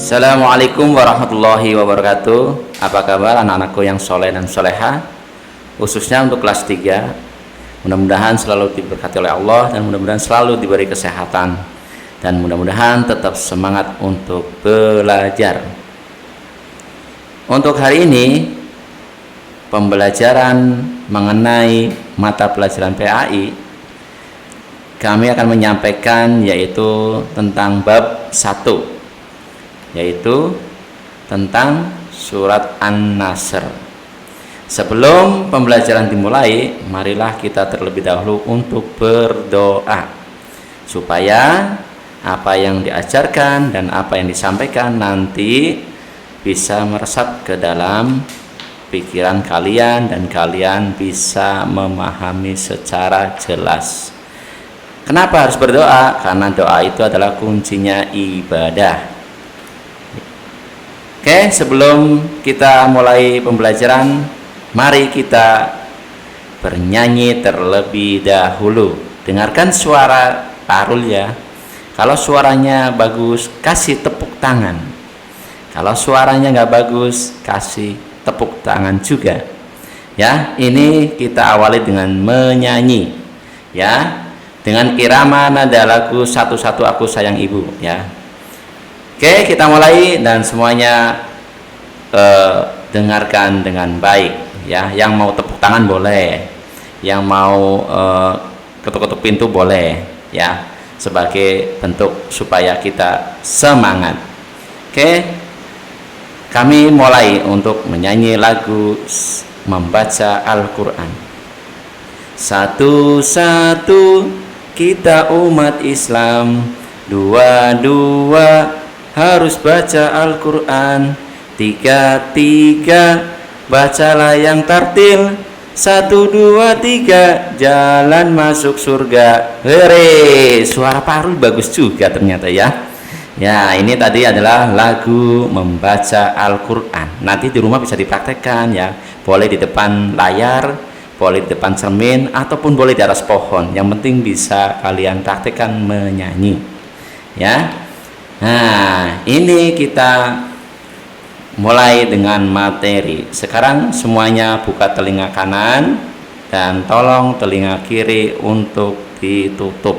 Assalamualaikum warahmatullahi wabarakatuh. Apa kabar anak-anakku yang soleh dan soleha, khususnya untuk kelas 3. Mudah-mudahan selalu diberkati oleh Allah dan mudah-mudahan selalu diberi kesehatan dan mudah-mudahan tetap semangat untuk belajar. Untuk hari ini pembelajaran mengenai mata pelajaran PAI, kami akan menyampaikan yaitu tentang bab 1, yaitu tentang surat An-Nasr. Sebelum pembelajaran dimulai, marilah kita terlebih dahulu untuk berdoa supaya apa yang diajarkan dan apa yang disampaikan nanti bisa meresap ke dalam pikiran kalian dan kalian bisa memahami secara jelas. Kenapa harus berdoa? Karena doa itu adalah kuncinya ibadah. Oke, sebelum kita mulai pembelajaran, mari kita bernyanyi terlebih dahulu. Dengarkan suara Parul ya. Kalau suaranya bagus, kasih tepuk tangan. Kalau suaranya nggak bagus, kasih tepuk tangan juga. Ya, ini kita awali dengan menyanyi. Ya, dengan irama nada lagu Satu-Satu Aku Sayang Ibu. Ya. Oke, kita mulai dan semuanya dengarkan dengan baik ya. Yang mau tepuk tangan boleh, yang mau ketuk-ketuk pintu boleh ya, sebagai bentuk supaya kita semangat. Oke, kami mulai untuk menyanyi lagu membaca Al-Quran. Satu-satu kita umat Islam, dua-dua harus baca Al-Quran. Tiga-tiga bacalah yang tartil. 1, 2, 3 jalan masuk surga. Hore, suara Parul bagus juga ternyata ya. Ya, ini tadi adalah lagu membaca Al-Quran. Nanti di rumah bisa dipraktekkan ya. Boleh di depan layar, boleh di depan cermin, ataupun boleh di atas pohon. Yang penting bisa kalian praktekkan menyanyi ya. Nah, ini kita mulai dengan materi. Sekarang semuanya buka telinga kanan dan tolong telinga kiri untuk ditutup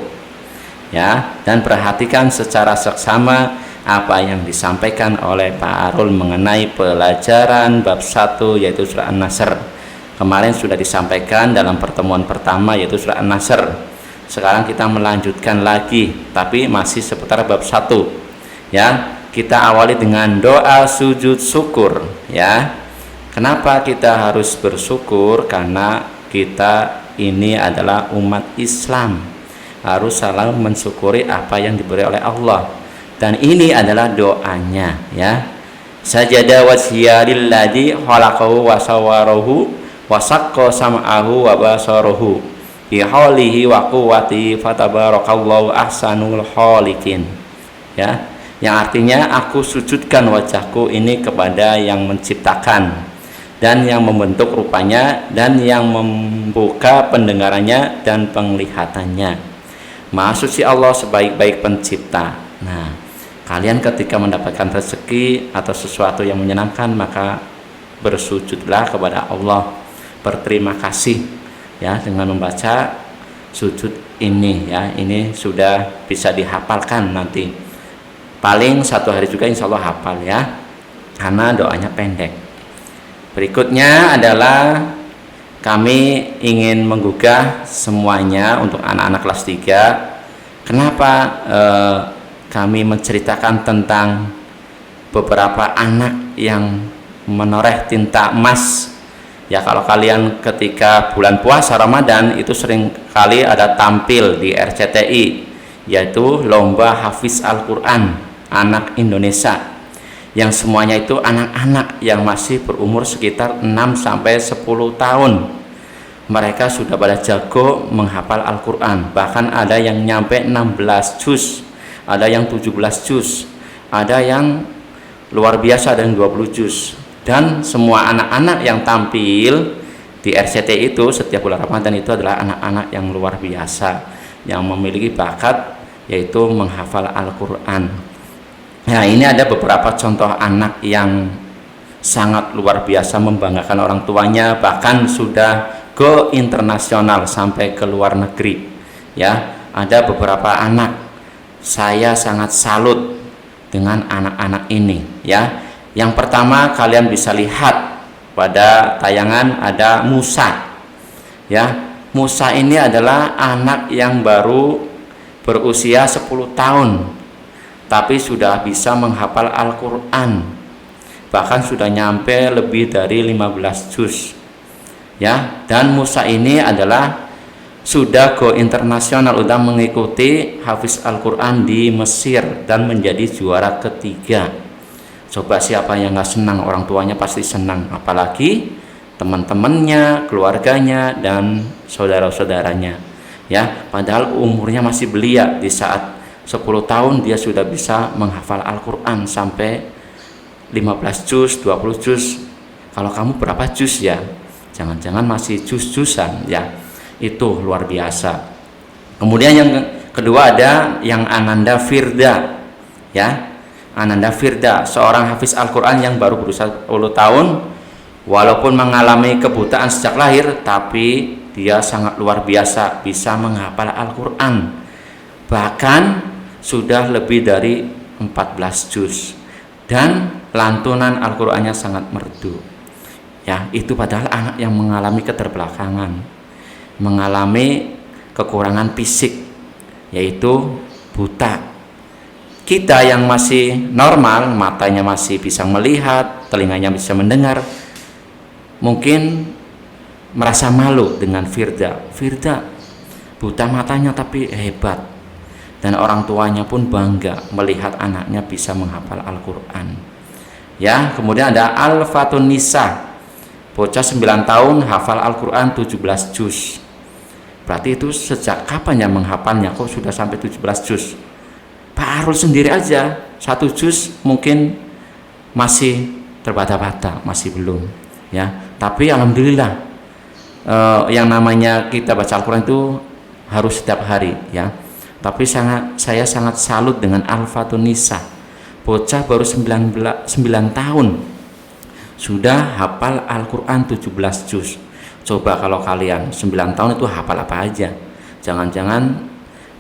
ya, dan perhatikan secara seksama apa yang disampaikan oleh Pak Arul mengenai pelajaran bab 1 yaitu surah An-Nasr. Kemarin sudah disampaikan dalam pertemuan pertama yaitu surah An-Nasr. Sekarang kita melanjutkan lagi tapi masih seputar bab 1 ya. Kita awali dengan doa sujud syukur ya. Kenapa kita harus bersyukur? Karena kita ini adalah umat Islam, harus selalu mensyukuri apa yang diberi oleh Allah, dan ini adalah doanya ya. Sajada wajhiya lilladzi khalaqahu wa sawwarahu wa saqqa sam'ahu wa basarahu bi haulihi wa quwwati fatabarakallahu ahsanul khaliqin ya. Yang artinya aku sujudkan wajahku ini kepada yang menciptakan dan yang membentuk rupanya dan yang membuka pendengarannya dan penglihatannya. Maha suci Allah sebaik-baik pencipta. Nah, kalian ketika mendapatkan rezeki atau sesuatu yang menyenangkan, maka bersujudlah kepada Allah, berterima kasih ya dengan membaca sujud ini ya. Ini sudah bisa dihafalkan nanti. Paling 1 hari juga insya Allah hafal ya, karena doanya pendek. Berikutnya adalah kami ingin menggugah semuanya untuk anak-anak kelas 3. Kenapa kami menceritakan tentang beberapa anak yang menoreh tinta emas ya. Kalau kalian ketika bulan puasa Ramadan itu sering kali ada tampil di RCTI, yaitu lomba hafiz Al-Quran anak Indonesia, yang semuanya itu anak-anak yang masih berumur sekitar 6-10 tahun. Mereka sudah pada jago menghafal Al-Quran, bahkan ada yang nyampe 16 juz, ada yang 17 juz, ada yang luar biasa dan 20 juz. Dan semua anak-anak yang tampil di RCTI itu setiap bulan Ramadan itu adalah anak-anak yang luar biasa, yang memiliki bakat yaitu menghafal Al-Quran. Nah, ini ada beberapa contoh anak yang sangat luar biasa membanggakan orang tuanya, bahkan sudah go internasional sampai ke luar negeri. Ya, ada beberapa anak saya sangat salut dengan anak-anak ini. Ya, yang pertama kalian bisa lihat pada tayangan ada Musa. Ya, Musa ini adalah anak yang baru berusia 10 tahun tapi sudah bisa menghafal Al-Quran, bahkan sudah nyampe lebih dari 15 juz. Ya, dan Musa ini adalah sudah go internasional, sudah mengikuti hafiz Al-Quran di Mesir dan menjadi juara ketiga. Coba siapa yang nggak senang? Orang tuanya pasti senang, apalagi teman-temannya, keluarganya, dan saudara-saudaranya. Ya, padahal umurnya masih belia. Di saat 10 tahun dia sudah bisa menghafal Al-Quran sampai 15 juz, 20 juz. Kalau kamu berapa juz ya? Jangan-jangan masih juz-juzan ya. Itu luar biasa. Kemudian yang kedua ada yang Ananda Firda. Ya, Ananda Firda, seorang hafiz Al-Quran yang baru berusia 10 tahun. Walaupun mengalami kebutaan sejak lahir, tapi dia sangat luar biasa bisa menghafal Al-Quran. Bahkan sudah lebih dari 14 juz dan lantunan Al-Qur'annya sangat merdu. Ya, itu padahal anak yang mengalami keterbelakangan, mengalami kekurangan fisik, yaitu buta. Kita yang masih normal, matanya masih bisa melihat, telinganya bisa mendengar, mungkin merasa malu dengan Firda. Firda buta matanya tapi hebat. Dan orang tuanya pun bangga melihat anaknya bisa menghafal Al-Quran. Ya, kemudian ada Al-Fatun Nisa, bocah 9 tahun hafal Al-Quran 17 juz. Berarti itu sejak kapan ya menghafalnya? Kok sudah sampai 17 juz? Pak Arul sendiri aja 1 juz mungkin masih terbata-bata, masih belum. Ya, tapi alhamdulillah yang namanya kita baca Al-Quran itu harus setiap hari ya. Tapi saya sangat salut dengan Al-Fatun Nisa, bocah baru 9 tahun sudah hafal Al-Quran 17 juz. Coba kalau kalian 9 tahun itu hafal apa aja? Jangan-jangan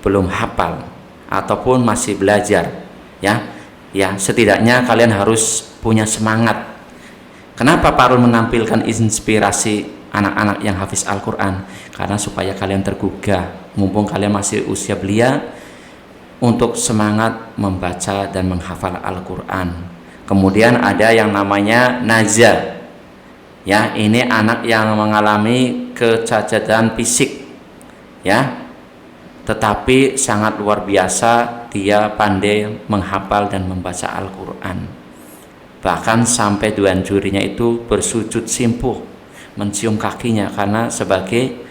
belum hafal ataupun masih belajar ya. Ya, setidaknya kalian harus punya semangat. Kenapa Pak Arul menampilkan inspirasi anak-anak yang hafiz Al-Quran? Karena supaya kalian tergugah, mumpung kalian masih usia belia, untuk semangat membaca dan menghafal Al-Quran. Kemudian ada yang namanya Naza. Ya, ini anak yang mengalami kecacatan fisik. Ya, tetapi sangat luar biasa, dia pandai menghafal dan membaca Al-Quran. Bahkan sampai dua jurinya itu bersujud simpuh, mencium kakinya karena sebagai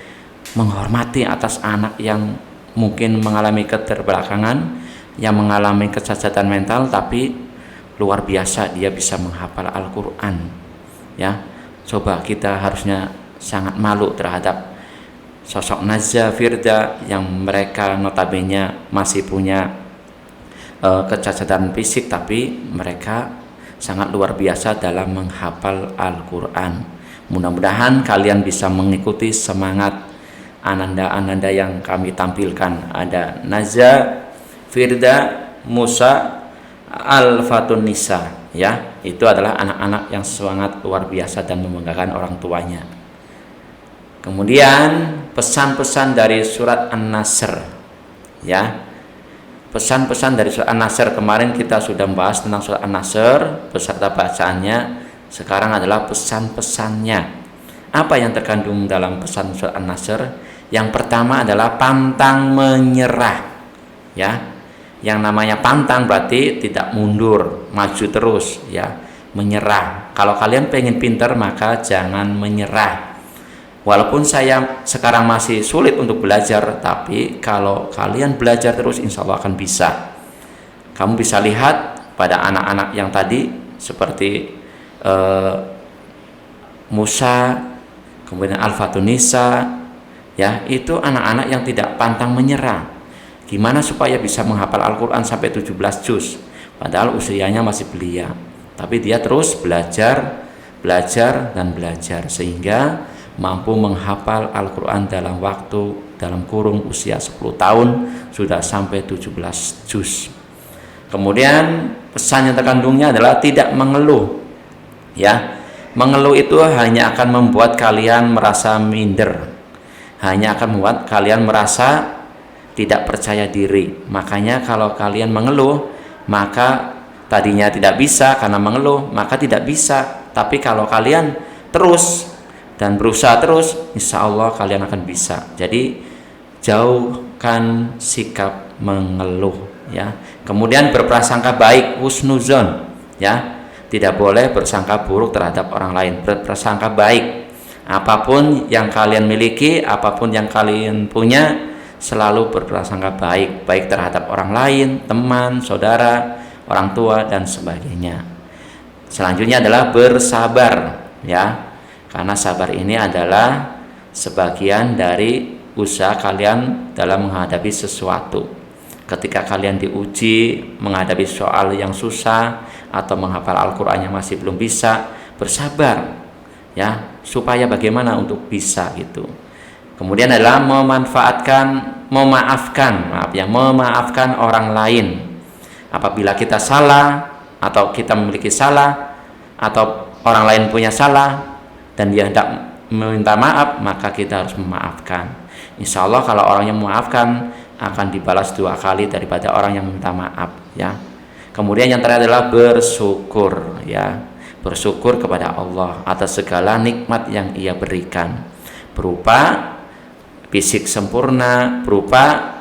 menghormati atas anak yang mungkin mengalami keterbelakangan, yang mengalami kecacatan mental, tapi luar biasa dia bisa menghafal Al-Quran. Ya, coba kita harusnya sangat malu terhadap sosok Nazza, Firda yang mereka notabene masih punya kecacatan fisik, tapi mereka sangat luar biasa dalam menghafal Al-Quran. Mudah-mudahan kalian bisa mengikuti semangat ananda-ananda yang kami tampilkan. Ada Nazza, Firda, Musa, Al-Fatun Nisa. Ya, itu adalah anak-anak yang sangat luar biasa dan membanggakan orang tuanya. Kemudian pesan-pesan dari surat An-Nasr. Ya, pesan-pesan dari surat An-Nasr, kemarin kita sudah membahas tentang surat An-Nasr beserta bacaannya. Sekarang adalah pesan-pesannya. Apa yang terkandung dalam pesan surat An-Nasr? Yang pertama adalah pantang menyerah. Ya, yang namanya pantang berarti tidak mundur, maju terus. Ya, menyerah. Kalau kalian pengen pintar maka jangan menyerah. Walaupun saya sekarang masih sulit untuk belajar, tapi kalau kalian belajar terus insya Allah akan bisa. Kamu bisa lihat pada anak-anak yang tadi seperti Musa, kemudian Al-Fatun Nisa, ya, itu anak-anak yang tidak pantang menyerah. Gimana supaya bisa menghafal Al-Quran sampai 17 juz? padahal usianya masih belia, tapi dia terus belajar dan belajar sehingga mampu menghafal Al-Quran dalam kurun usia 10 tahun sudah sampai 17 juz. Kemudian pesan yang terkandungnya adalah tidak mengeluh, ya. Mengeluh itu hanya akan membuat kalian merasa minder, hanya akan membuat kalian merasa tidak percaya diri. Makanya kalau kalian mengeluh, maka tadinya tidak bisa karena mengeluh, maka tidak bisa. Tapi kalau kalian terus dan berusaha terus, insya Allah kalian akan bisa. Jadi jauhkan sikap mengeluh, ya. Kemudian berprasangka baik, husnuzon, ya. Tidak boleh bersangka buruk terhadap orang lain, berprasangka baik. Apapun yang kalian miliki, apapun yang kalian punya, selalu berprasangka baik terhadap orang lain, teman, saudara, orang tua dan sebagainya. Selanjutnya adalah bersabar, ya. Karena sabar ini adalah sebagian dari usaha kalian dalam menghadapi sesuatu. Ketika kalian diuji menghadapi soal yang susah atau menghafal Al-Quran yang masih belum bisa, bersabar, ya, supaya bagaimana untuk bisa gitu. Kemudian adalah memaafkan orang lain. Apabila kita salah atau kita memiliki salah atau orang lain punya salah dan dia hendak meminta maaf, maka kita harus memaafkan. Insya Allah kalau orang yang memaafkan akan dibalas 2 kali daripada orang yang meminta maaf, ya. Kemudian yang terakhir adalah bersyukur, ya. Bersyukur kepada Allah atas segala nikmat yang Ia berikan, berupa fisik sempurna, berupa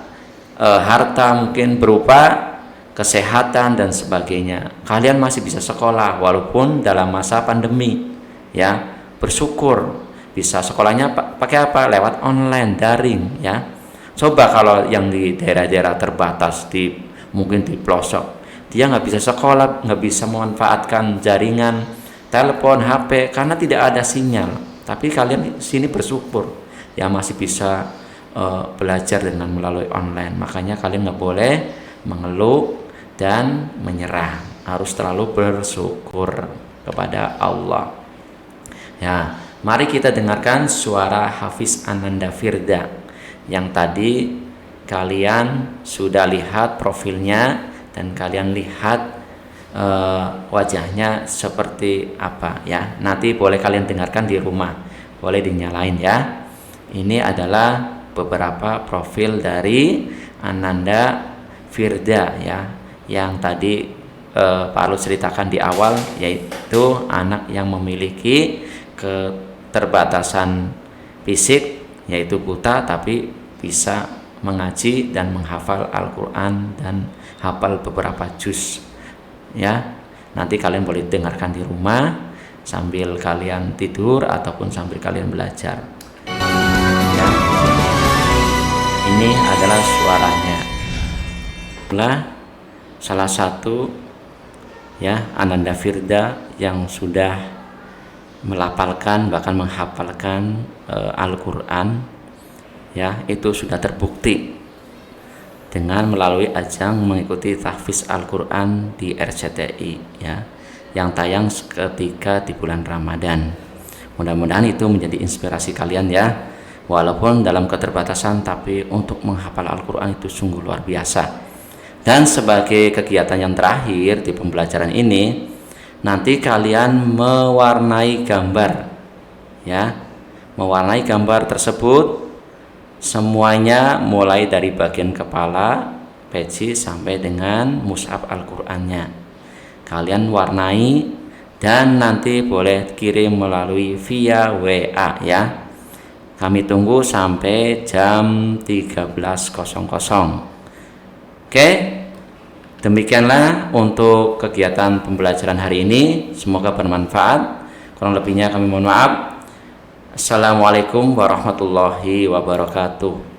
harta, mungkin berupa kesehatan dan sebagainya. Kalian masih bisa sekolah walaupun dalam masa pandemi, ya. Bersyukur bisa sekolahnya pakai apa? Lewat online, daring, ya. Coba kalau yang di daerah-daerah terbatas, mungkin di pelosok, dia nggak bisa sekolah, nggak bisa memanfaatkan jaringan telepon, HP karena tidak ada sinyal. Tapi kalian di sini bersyukur, ya, masih bisa belajar dengan melalui online. Makanya kalian nggak boleh mengeluh dan menyerah, harus selalu bersyukur kepada Allah. Ya, mari kita dengarkan suara Hafiz Ananda Firda yang tadi kalian sudah lihat profilnya dan kalian lihat wajahnya seperti apa, ya. Nanti boleh kalian dengarkan di rumah, boleh dinyalain, ya. Ini adalah beberapa profil dari Ananda Firda, ya, yang tadi Pak Lu ceritakan di awal, yaitu anak yang memiliki keterbatasan fisik, yaitu buta, tapi bisa mengaji dan menghafal Al-Quran dan hafal beberapa juz, ya. Nanti kalian boleh dengarkan di rumah sambil kalian tidur ataupun sambil kalian belajar, ya. Ini adalah suaranya. Salah satu, ya, Ananda Firda yang sudah melafalkan bahkan menghafalkan Al-Quran, ya, itu sudah terbukti dengan melalui ajang mengikuti tahfiz Al-Quran di RCTI, ya, yang tayang ketika di bulan Ramadan. Mudah-mudahan itu menjadi inspirasi kalian, ya, walaupun dalam keterbatasan, tapi untuk menghafal Al-Quran itu sungguh luar biasa. Dan sebagai kegiatan yang terakhir di pembelajaran ini, nanti kalian mewarnai gambar, ya, mewarnai gambar tersebut semuanya mulai dari bagian kepala, peci sampai dengan mushaf Al-Qur'annya. Kalian warnai dan nanti boleh kirim melalui via WA, ya. Kami tunggu sampai jam 13.00. Oke. Demikianlah untuk kegiatan pembelajaran hari ini. Semoga bermanfaat. Kurang lebihnya kami mohon maaf. Assalamualaikum warahmatullahi wabarakatuh.